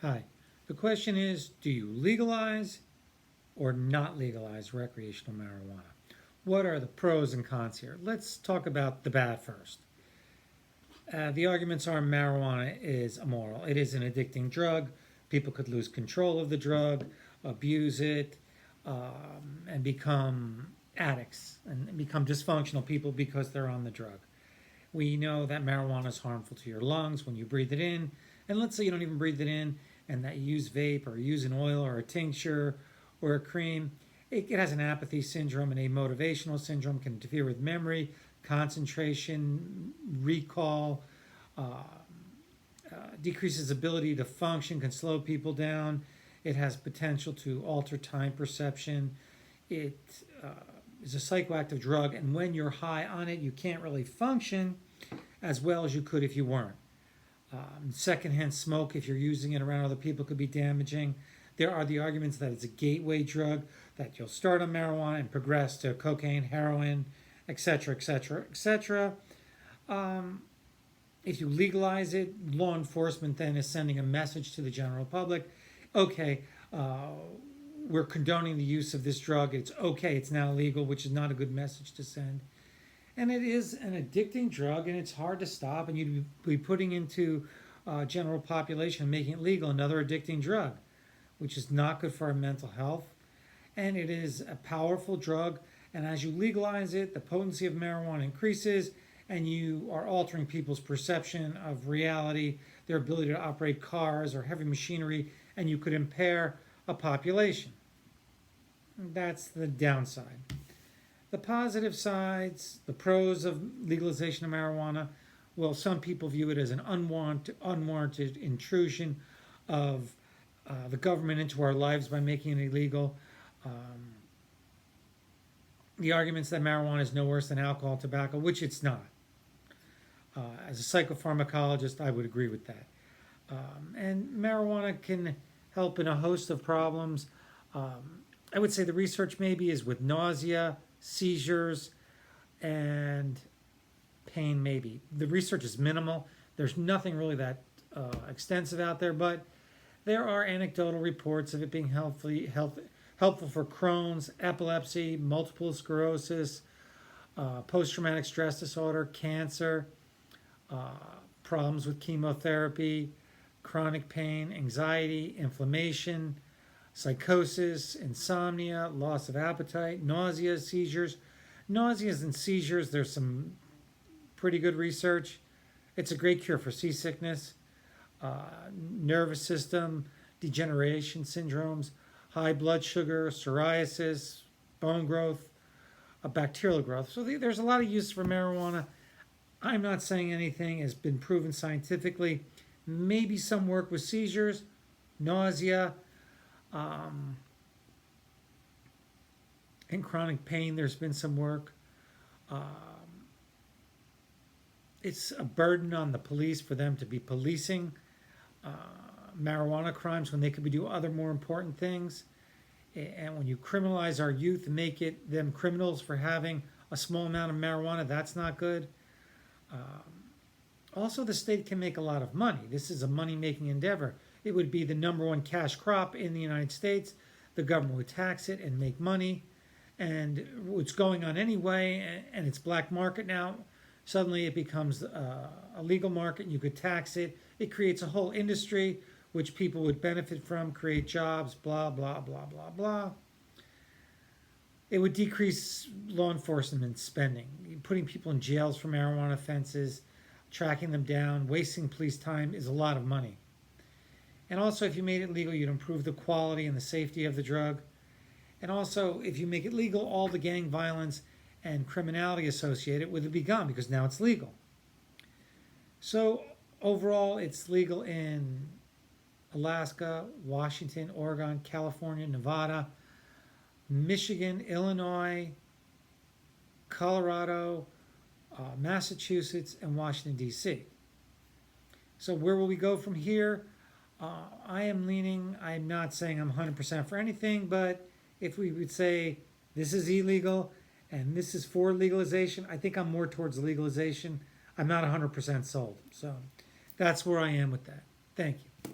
Hi. The question is, do you legalize or not legalize recreational marijuana? What are the pros and cons here? Let's talk about the bad first. The arguments are marijuana is immoral. It is an addicting drug. People could lose control of the drug, abuse it, and become addicts and become dysfunctional people because they're on the drug. We know that marijuana is harmful to your lungs when you breathe it in. And let's say you don't even breathe it in and that you use vape or use an oil or a tincture or a cream. It has an apathy syndrome and a motivational syndrome, can interfere with memory, concentration, recall, decreases ability to function, can slow people down. It has potential to alter time perception. It is a psychoactive drug, and when you're high on it, you can't really function as well as you could if you weren't. Secondhand smoke, if you're using it around other people, could be damaging. There are the arguments that it's a gateway drug, that you'll start on marijuana and progress to cocaine, heroin, etc., etc., etc. If you legalize it, law enforcement then is sending a message to the general public. Okay, we're condoning the use of this drug. It's okay, it's now legal, which is not a good message to send. And it is an addicting drug, and it's hard to stop, and you'd be putting into general population, making it legal, another addicting drug, which is not good for our mental health. And it is a powerful drug, and as you legalize it, the potency of marijuana increases, and you are altering people's perception of reality, their ability to operate cars or heavy machinery, and you could impair a population. That's the downside. The positive sides, the pros of legalization of marijuana, well, some people view it as an unwarranted intrusion of the government into our lives by making it illegal. The arguments that marijuana is no worse than alcohol, tobacco, which it's not. As a psychopharmacologist, I would agree with that. And marijuana can help in a host of problems. I would say the research maybe is with nausea, seizures, and pain maybe. The research is minimal. There's nothing really that extensive out there, but there are anecdotal reports of it being helpful for Crohn's, epilepsy, multiple sclerosis, post-traumatic stress disorder, cancer, problems with chemotherapy, chronic pain, anxiety, inflammation, psychosis, insomnia, loss of appetite, nausea, seizures. Nauseas and seizures, there's some pretty good research. It's a great cure for seasickness, nervous system, degeneration syndromes, high blood sugar, psoriasis, bone growth, bacterial growth. So there's a lot of use for marijuana. I'm not saying anything has been proven scientifically. Maybe some work with seizures, nausea, in chronic pain, there's been some work. It's a burden on the police for them to be policing marijuana crimes when they could be doing other more important things. And when you criminalize our youth and make them criminals for having a small amount of marijuana, that's not good. Also, the state can make a lot of money. This is a money-making endeavor. It would be the number one cash crop in the United States. The government would tax it and make money. And it's going on anyway, and it's black market now. Suddenly it becomes a legal market, and you could tax it. It creates a whole industry which people would benefit from, create jobs, blah, blah, blah, blah, blah. It would decrease law enforcement spending, putting people in jails for marijuana offenses, tracking them down, wasting police time is a lot of money. And also, if you made it legal, you'd improve the quality and the safety of the drug. And also, if you make it legal, all the gang violence and criminality associated would be gone because now it's legal. So overall, it's legal in Alaska, Washington, Oregon, California, Nevada, Michigan, Illinois, Colorado, Massachusetts, and Washington, D.C. So where will we go from here? I'm not saying I'm 100% for anything, but if we would say this is illegal and this is for legalization, I think I'm more towards legalization. I'm not 100% sold. So that's where I am with that. Thank you.